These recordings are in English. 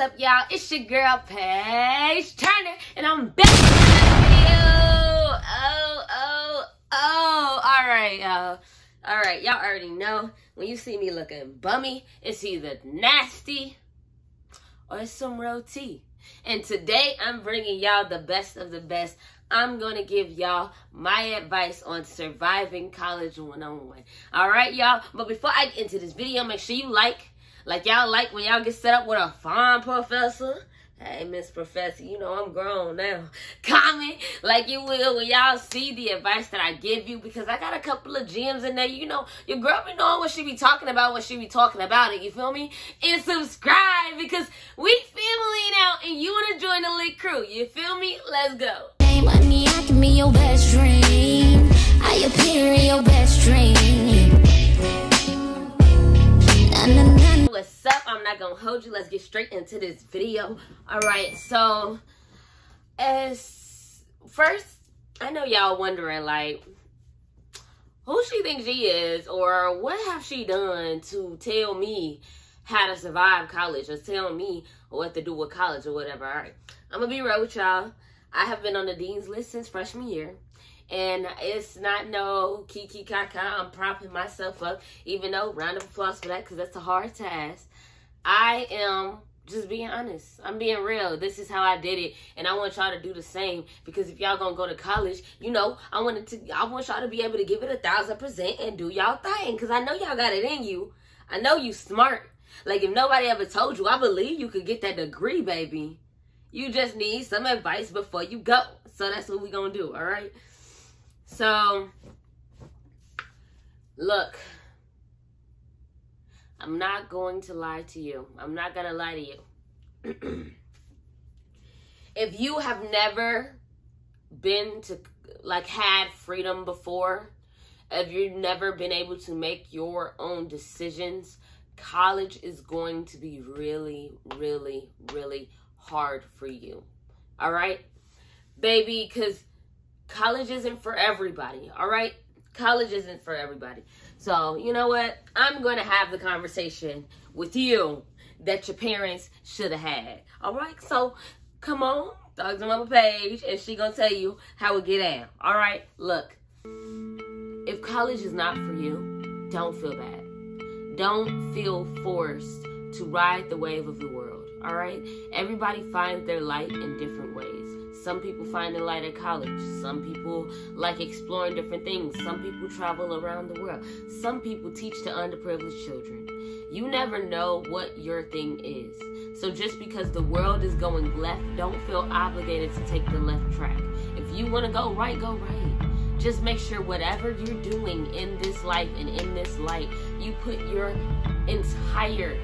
up, y'all? It's your girl, Paige Turner, and I'm back with another video. Alright, y'all. Alright, y'all already know, when you see me looking bummy, it's either nasty or it's some real tea. And today, I'm bringing y'all the best of the best. I'm going to give y'all my advice on surviving college one-on-one. Alright, y'all? But before I get into this video, make sure you like y'all like when y'all get set up with a fine professor. Hey, Miss Professor, you know I'm grown now. Comment like you will when y'all see the advice that I give you, because I got a couple of gems in there. You know, your girl be knowing what she be talking about when she be talking about it, you feel me? And subscribe, because we family now, and you want to join the lit crew, you feel me? Let's go. Hey, money, I can be your best dream. I appear in your best dream. What's up? I'm not gonna hold you. Let's get straight into this video. Alright, so as first, I know y'all wondering, like, who she thinks she is, or what have she done to tell me how to survive college, or tell me what to do with college or whatever. Alright, I'm gonna be real with y'all. I have been on the dean's list since freshman year. And it's not no kiki kaka. I'm propping myself up. Even though, round of applause for that, because that's a hard task. I am just being honest. I'm being real. This is how I did it. And I want y'all to do the same. Because if y'all gonna go to college, you know, I want y'all to be able to give it 1000% and do y'all thing. Because I know y'all got it in you. I know you smart. Like, if nobody ever told you, I believe you could get that degree, baby. You just need some advice before you go. So that's what we gonna do, all right? So, look, I'm not going to lie to you. I'm not going to lie to you. If you have never been to, like, had freedom before, if you've never been able to make your own decisions, college is going to be really, really, really hard for you. All right? Baby, because college isn't for everybody, all right? College isn't for everybody. So, you know what? I'm going to have the conversation with you that your parents should have had, all right? So, come on, talk to Mama Paige, and she going to tell you how it get down, all right? Look, if college is not for you, don't feel bad. Don't feel forced to ride the wave of the world, all right? Everybody finds their light in different ways. Some people find their light at college. Some people like exploring different things. Some people travel around the world. Some people teach to underprivileged children. You never know what your thing is. So just because the world is going left, don't feel obligated to take the left track. If you want to go right, go right. Just make sure whatever you're doing in this life and in this light, you put your entire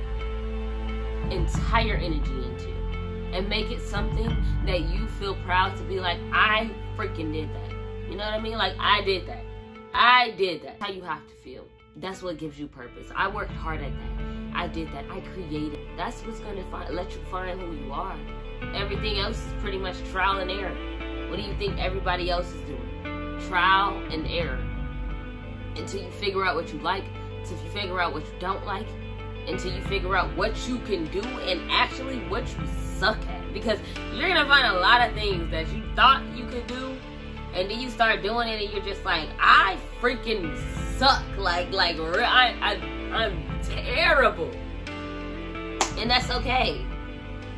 energy into. And make it something that you feel proud to be like, I freaking did that. You know what I mean? Like, I did that. I did that. How you have to feel. That's what gives you purpose. I worked hard at that. I did that. I created. That's what's going to let you find who you are. Everything else is pretty much trial and error. What do you think everybody else is doing? Trial and error. Until you figure out what you like. Until you figure out what you don't like. Until you figure out what you can do and actually what you suck at. Because you're gonna find a lot of things that you thought you could do, and then you start doing it and you're just like, I freaking suck. I'm terrible. And that's okay,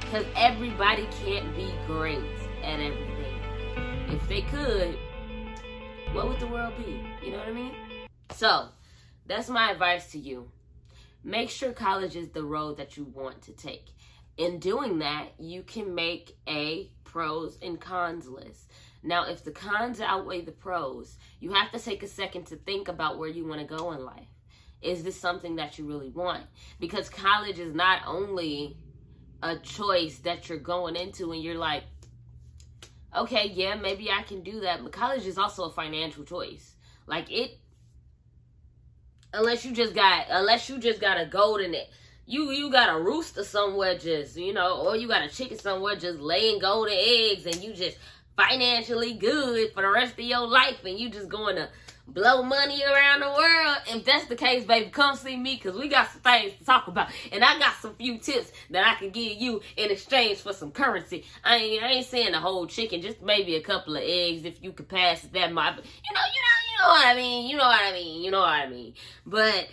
because everybody can't be great at everything. If they could, what would the world be? You know what I mean? So that's my advice to you. Make sure college is the road that you want to take. In doing that, you can make a pros and cons list. Now, if the cons outweigh the pros, you have to take a second to think about where you want to go in life. Is this something that you really want? Because college is not only a choice that you're going into and you're like, okay, yeah, maybe I can do that. But college is also a financial choice. Like, unless you just got a gold in it. You got a rooster somewhere just, you know, or you got a chicken somewhere just laying golden eggs, and you just financially good for the rest of your life, and you just going to blow money around the world, if that's the case, baby, come see me, because we got some things to talk about. And I got some few tips that I can give you in exchange for some currency. I ain't saying the whole chicken, just maybe a couple of eggs if you could pass it. That might, you know what I mean. But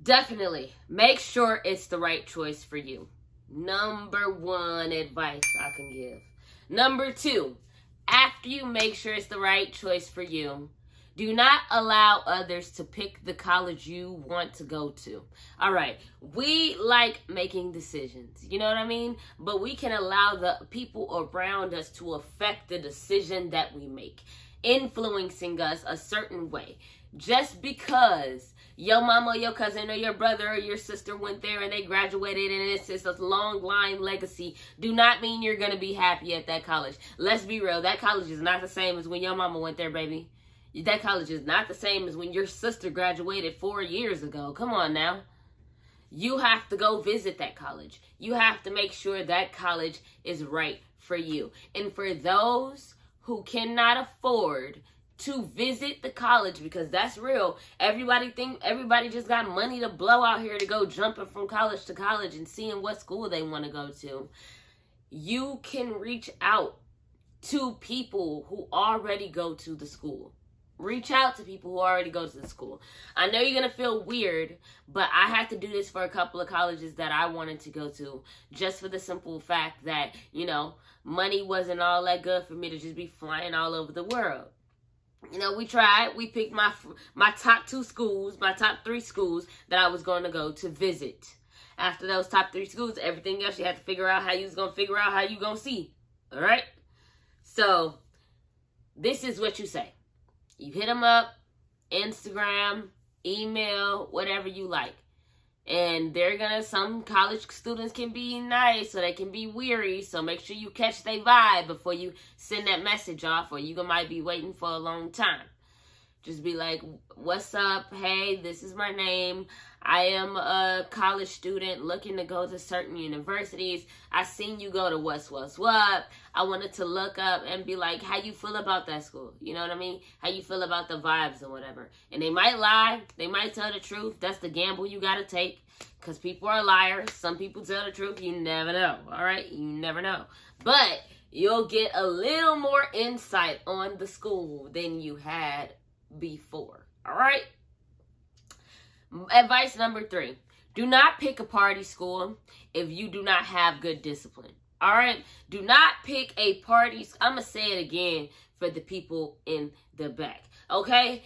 definitely make sure it's the right choice for you. Number one advice I can give. Number two, after you make sure it's the right choice for you, do not allow others to pick the college you want to go to. All right, we like making decisions, you know what I mean? But we can allow the people around us to affect the decision that we make, influencing us a certain way. Just because your mama or your cousin or your brother or your sister went there and they graduated and it's just a long line legacy, do not mean you're going to be happy at that college. Let's be real. That college is not the same as when your mama went there, baby. That college is not the same as when your sister graduated 4 years ago. Come on now. You have to go visit that college. You have to make sure that college is right for you. And for those who cannot afford to visit the college, because that's real. Everybody just got money to blow out here to go jumping from college to college and seeing what school they want to go to. You can reach out to people who already go to the school. Reach out to people who already go to the school. I know you're going to feel weird, but I had to do this for a couple of colleges that I wanted to go to, just for the simple fact that, you know, money wasn't all that good for me to just be flying all over the world. You know, we tried. We picked my top 2 schools, my top 3 schools that I was going to go to visit. After those top 3 schools, everything else you had to figure out how you was going to figure out how you going to see. All right? So, this is what you say. You hit them up, Instagram, email, whatever you like. And some college students can be nice, or they can be weary. So make sure you catch their vibe before you send that message off, or you might be waiting for a long time. Just be like, what's up? Hey, this is my name. I am a college student looking to go to certain universities. I seen you go to what. I wanted to look up and be like, how you feel about that school? You know what I mean? How you feel about the vibes or whatever. And they might lie. They might tell the truth. That's the gamble you got to take, because people are liars. Some people tell the truth. You never know. All right? You never know. But you'll get a little more insight on the school than you had before. All right? Advice number 3. Do not pick a party school if you do not have good discipline. All right? Do not pick a party. I'm going to say it again for the people in the back. Okay?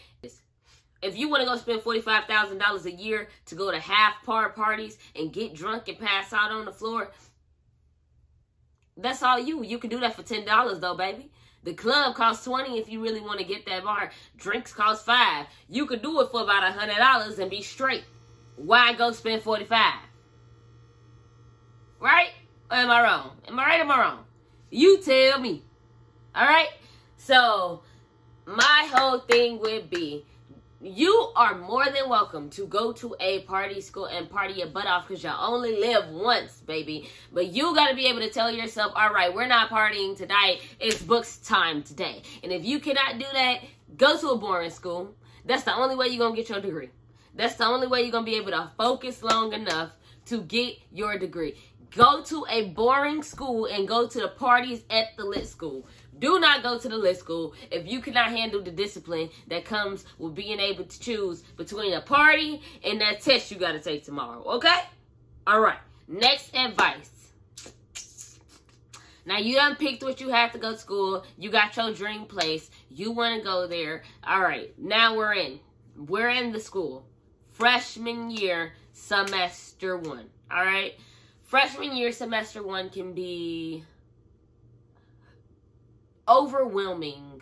If you want to go spend $45,000 a year to go to half-par parties and get drunk and pass out on the floor, that's all you. You can do that for $10 though, baby. The club costs $20 if you really want to get that bar. Drinks cost $5. You could do it for about $100 and be straight. Why go spend $45? Right? Or am I wrong? Am I right or am I wrong? You tell me. Alright? So, my whole thing would be, you are more than welcome to go to a party school and party your butt off, because you only live once, baby. But you got to be able to tell yourself, all right, we're not partying tonight. It's books time today. And if you cannot do that, go to a boring school. That's the only way you're going to get your degree. That's the only way you're going to be able to focus long enough to get your degree. Go to a boring school and go to the parties at the lit school. Do not go to the lit school if you cannot handle the discipline that comes with being able to choose between a party and that test you got to take tomorrow. Okay? All right. Next advice. Now, you done picked what you have to go to school. You got your dream place. You want to go there. All right. Now we're in. We're in the school. Freshman year, semester 1. All right? Freshman year, semester 1 can be overwhelming.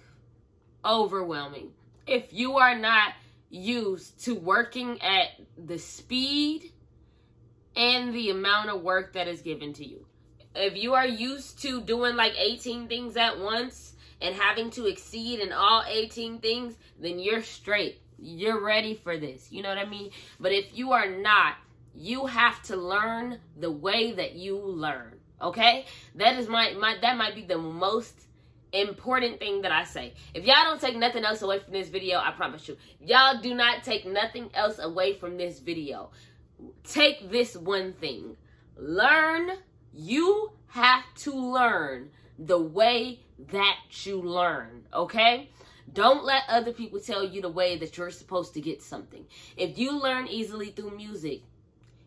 If you are not used to working at the speed and the amount of work that is given to you. If you are used to doing like 18 things at once and having to exceed in all 18 things, then you're straight. You're ready for this. You know what I mean? But if you are not, you have to learn the way that you learn. Okay? That is that might be the most important thing that I say. If y'all don't take nothing else away from this video, I promise you, y'all do not take nothing else away from this video. Take this one thing. Learn. You have to learn the way that you learn, okay? Don't let other people tell you the way that you're supposed to get something. If you learn easily through music,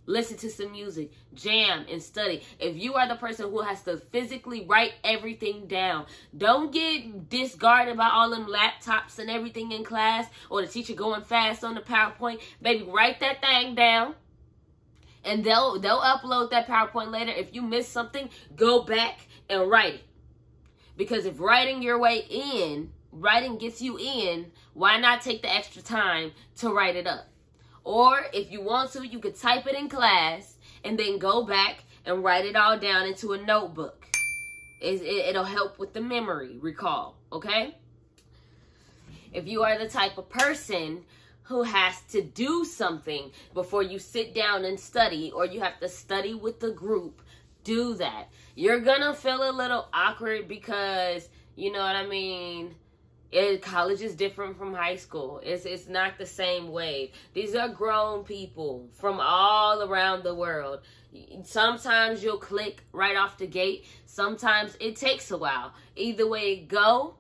listen to some music, jam and study. If you are the person who has to physically write everything down, don't get discarded by all them laptops and everything in class or the teacher going fast on the PowerPoint. Baby, write that thing down. And they'll upload that PowerPoint later. If you miss something, go back and write it. Because if writing gets you in, why not take the extra time to write it up? Or if you want to, you could type it in class and then go back and write it all down into a notebook. It'll help with the memory recall, okay? If you are the type of person who has to do something before you sit down and study, or you have to study with the group, do that. You're gonna feel a little awkward because, you know what I mean, college is different from high school. It's not the same way. These are grown people from all around the world. Sometimes you'll click right off the gate. Sometimes it takes a while. Either way it go,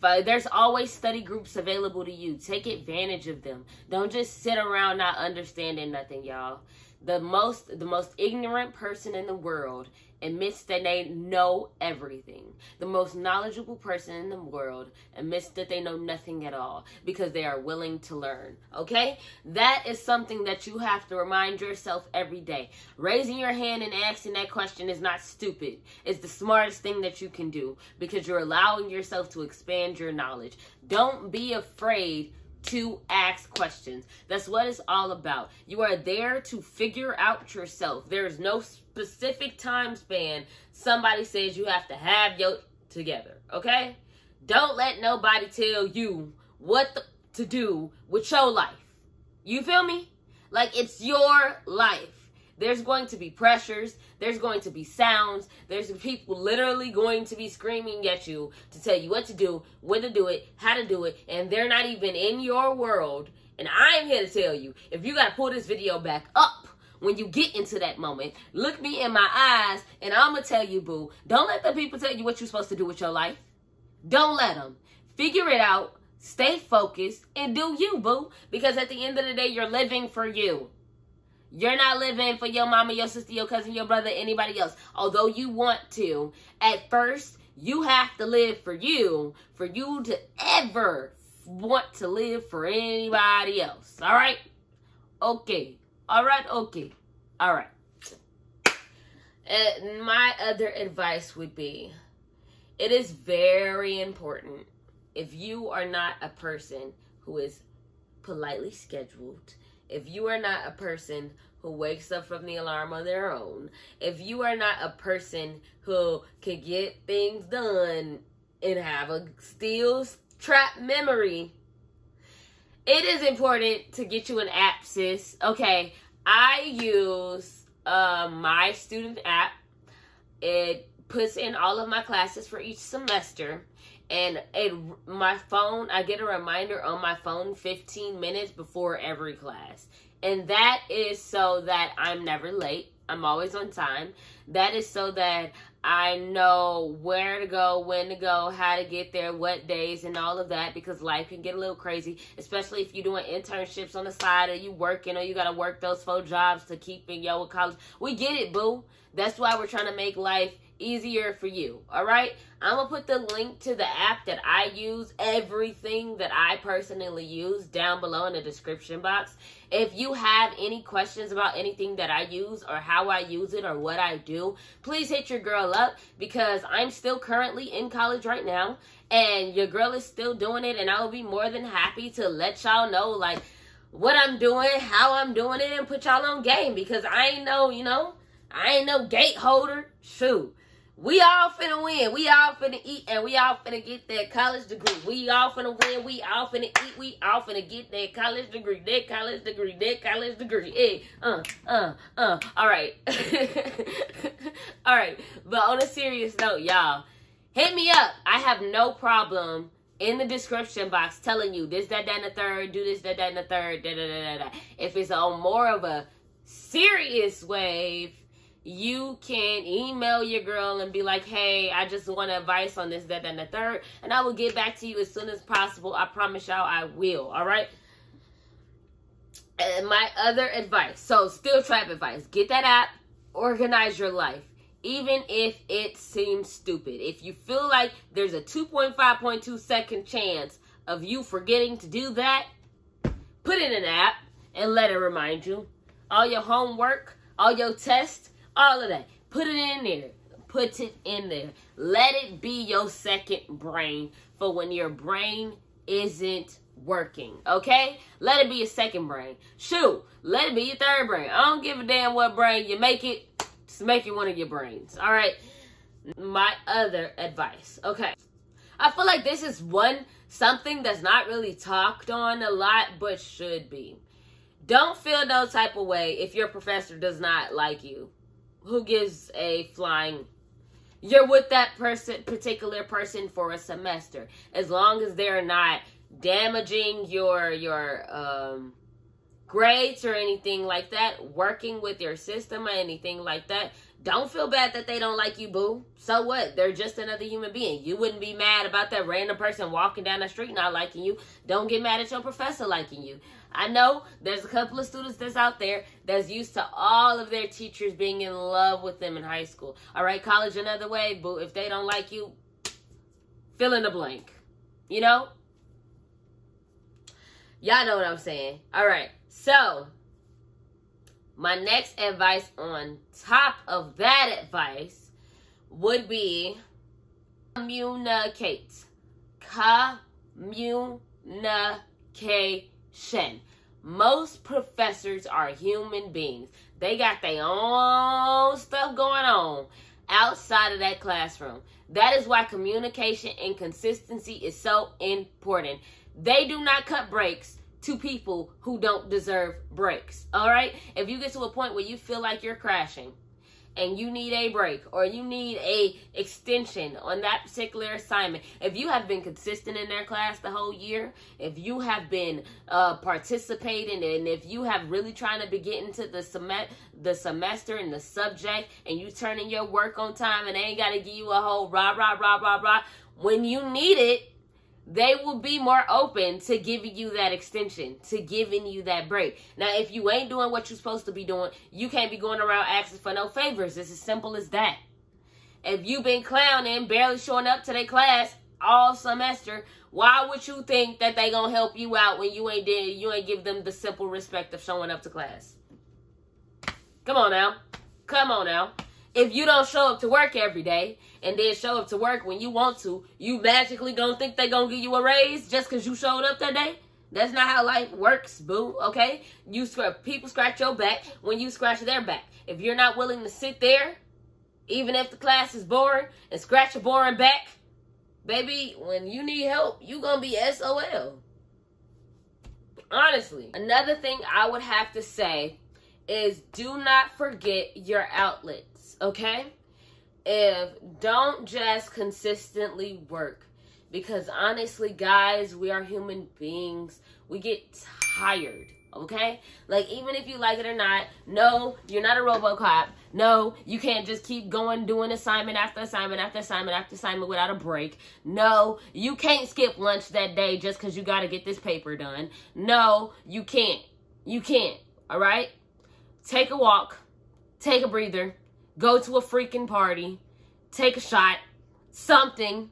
but there's always study groups available to you. Take advantage of them. Don't just sit around not understanding nothing, y'all. The most ignorant person in the world admits that they know everything. The most knowledgeable person in the world admits that they know nothing at all because they are willing to learn, okay? That is something that you have to remind yourself every day. Raising your hand and asking that question is not stupid. It's the smartest thing that you can do because you're allowing yourself to expand your knowledge. Don't be afraid to ask questions. That's what it's all about. You are there to figure out yourself. There is no specific time span somebody says you have to have your together, okay? Don't let nobody tell you what to do with your life. You feel me? Like, it's your life. There's going to be pressures. There's going to be sounds. There's people literally going to be screaming at you to tell you what to do, when to do it, how to do it, and they're not even in your world. And I'm here to tell you, if you got to pull this video back up when you get into that moment, look me in my eyes, and I'm going to tell you, boo, don't let the people tell you what you're supposed to do with your life. Don't let them. Figure it out, stay focused, and do you, boo. Because at the end of the day, you're living for you. You're not living for your mama, your sister, your cousin, your brother, anybody else. Although you want to, at first, you have to live for you to ever want to live for anybody else. All right? Okay. All right? Okay. All right. My other advice would be, it is very important, if you are not a person who is politely scheduled, if you are not a person who wakes up from the alarm on their own, if you are not a person who can get things done and have a steel trap memory, it is important to get you an app, sis. Okay, I use my student app. It puts in all of my classes for each semester. And my phone, I get a reminder on my phone 15 minutes before every class. And that is so that I'm never late. I'm always on time. That is so that I know where to go, when to go, how to get there, what days, and all of that, because life can get a little crazy, especially if you're doing internships on the side, or you working, or you got to work those 4 jobs to keep in your college. We get it, boo. That's why we're trying to make life easier for you, all right? I'm going to put the link to the app that I use, everything that I personally use, down below in the description box. If you have any questions about anything that I use or how I use it or what I do, please hit your girl up, because I'm still currently in college right now, and your girl is still doing it, and I will be more than happy to let y'all know, like, what I'm doing, how I'm doing it, and put y'all on game, because I ain't no, I ain't no gate holder. Shoot. We all finna win. We all finna eat, and we all finna get that college degree. We all finna win. We all finna eat. We all finna get that college degree. That college degree. That college degree. Hey, all right. All right. But on a serious note, y'all, hit me up. I have no problem in the description box telling you this, that, and the third, do this, that, and the third, da, da, da, da, da. If it's on more of a serious wave, you can email your girl and be like, hey, I just want advice on this, that, and the third, and I will get back to you as soon as possible. I promise y'all I will, all right? And my other advice, so Steel Trap advice, get that app, organize your life. Even if it seems stupid. If you feel like there's a 2.5.2 second chance of you forgetting to do that, put it in an app and let it remind you. All your homework, all your tests, all of that. Put it in there. Put it in there. Let it be your second brain for when your brain isn't working, okay? Let it be your second brain. Shoot, let it be your third brain. I don't give a damn what brain you make it. Just make it one of your brains, all right? My other advice, okay? I feel like this is something that's not really talked on a lot, but should be. Don't feel no type of way if your professor does not like you. Who gives a flying? You're with that particular person for a semester. As long as they're not damaging your grades or anything like that, working with your system or anything like that, don't feel bad that they don't like you, boo. So what? They're just another human being. You wouldn't be mad about that random person walking down the street not liking you. Don't get mad at your professor liking you. I know there's a couple of students that's out there that's used to all of their teachers being in love with them in high school. All right, college another way, boo. If they don't like you, fill in the blank. You know? Y'all know what I'm saying. All right. So, my next advice on top of that advice would be communicate. Communication. Most professors are human beings. They got their own stuff going on outside of that classroom. That is why communication and consistency is so important. They do not cut breaks to people who don't deserve breaks, all right? If you get to a point where you feel like you're crashing and you need a break or you need a extension on that particular assignment, if you have been consistent in their class the whole year, if you have been participating, and if you have really trying to be getting to the semester and the subject, and you turning your work on time and they ain't got to give you a whole rah, when you need it, they will be more open to giving you that extension, to giving you that break. Now, if you ain't doing what you're supposed to be doing, you can't be going around asking for no favors. It's as simple as that. If you've been clowning, barely showing up to their class all semester, why would you think that they gonna help you out when you ain't give them the simple respect of showing up to class? Come on now. Come on now. If you don't show up to work every day and then show up to work when you want to, you magically don't think they're going to give you a raise just because you showed up that day? That's not how life works, boo, okay? People scratch your back when you scratch their back. If you're not willing to sit there, even if the class is boring, and scratch a boring back, baby, when you need help, you going to be SOL. Honestly. Another thing I would have to say is do not forget your outlets. Okay? Don't just consistently work. Because honestly, guys, we are human beings. We get tired. Okay? Like, even if you like it or not, no, you're not a RoboCop. No, you can't just keep going doing assignment after assignment after assignment after assignment without a break. No, you can't skip lunch that day just because you got to get this paper done. No, you can't. You can't. All right? Take a walk. Take a breather. Go to a freaking party. Take a shot. Something.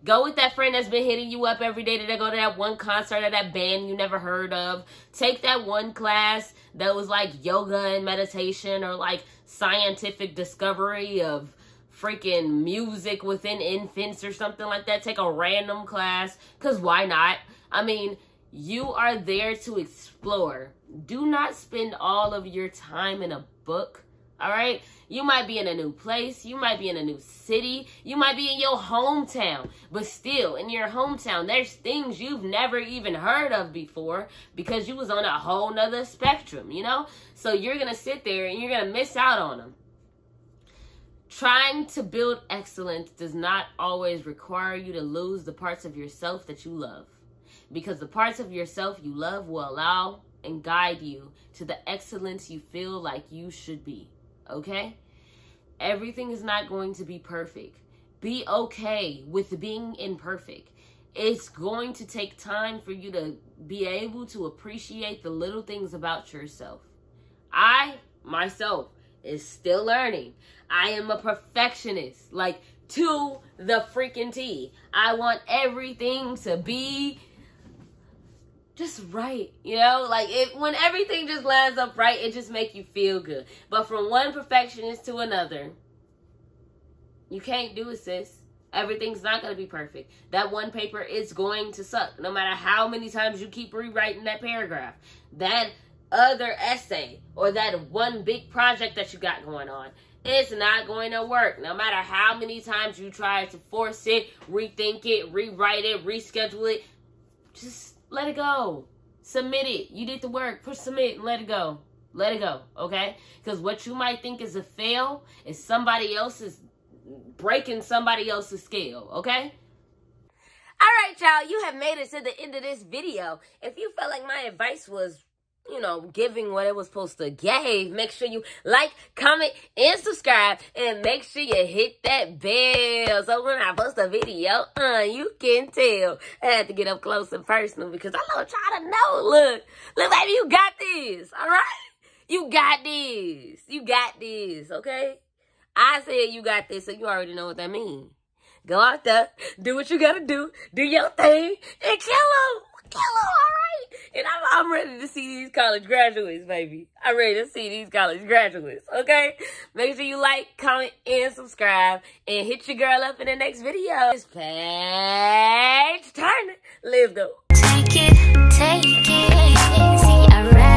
Go with that friend that's been hitting you up every day to go to that one concert of that band you never heard of. Take that one class that was like yoga and meditation or like scientific discovery of freaking music within infants or something like that. Take a random class, because why not? I mean, you are there to explore. Do not spend all of your time in a book. All right? You might be in a new place. You might be in a new city. You might be in your hometown. But still, in your hometown, there's things you've never even heard of before because you was on a whole nother spectrum, you know? So you're going to sit there and you're going to miss out on them. Trying to build excellence does not always require you to lose the parts of yourself that you love, because the parts of yourself you love will allow and guide you to the excellence you feel like you should be, okay? Everything is not going to be perfect. Be okay with being imperfect. It's going to take time for you to be able to appreciate the little things about yourself. I, myself, is still learning. I am a perfectionist, like to the freaking T. I want everything to be just right, you know? Like, when everything just lands up right, it just makes you feel good. But from one perfectionist to another, you can't do it, sis. Everything's not going to be perfect. That one paper is going to suck, no matter how many times you keep rewriting that paragraph. That other essay or that one big project that you got going on, it's not going to work. No matter how many times you try to force it, rethink it, rewrite it, reschedule it, just let it go. Submit it. You did the work. Push submit and let it go. Let it go, okay? Because what you might think is a fail is somebody else's breaking somebody else's scale, okay? All right, y'all. You have made it to the end of this video. If you felt like my advice was, you know, giving what it was supposed to give, make sure you like, comment, and subscribe, and make sure you hit that bell so when I post a video, you can tell. I had to get up close and personal because I want y'all to know, look, baby, you got this, all right? You got this. You got this, okay? I said you got this, so you already know what that means. Go out there, do what you gotta do your thing, and kill them, all right? And I'm ready to see these college graduates, baby. I'm ready to see these college graduates, okay? Make sure you like, comment, and subscribe, and hit your girl up in the next video. This page turning, live though. Take it, see, I ride.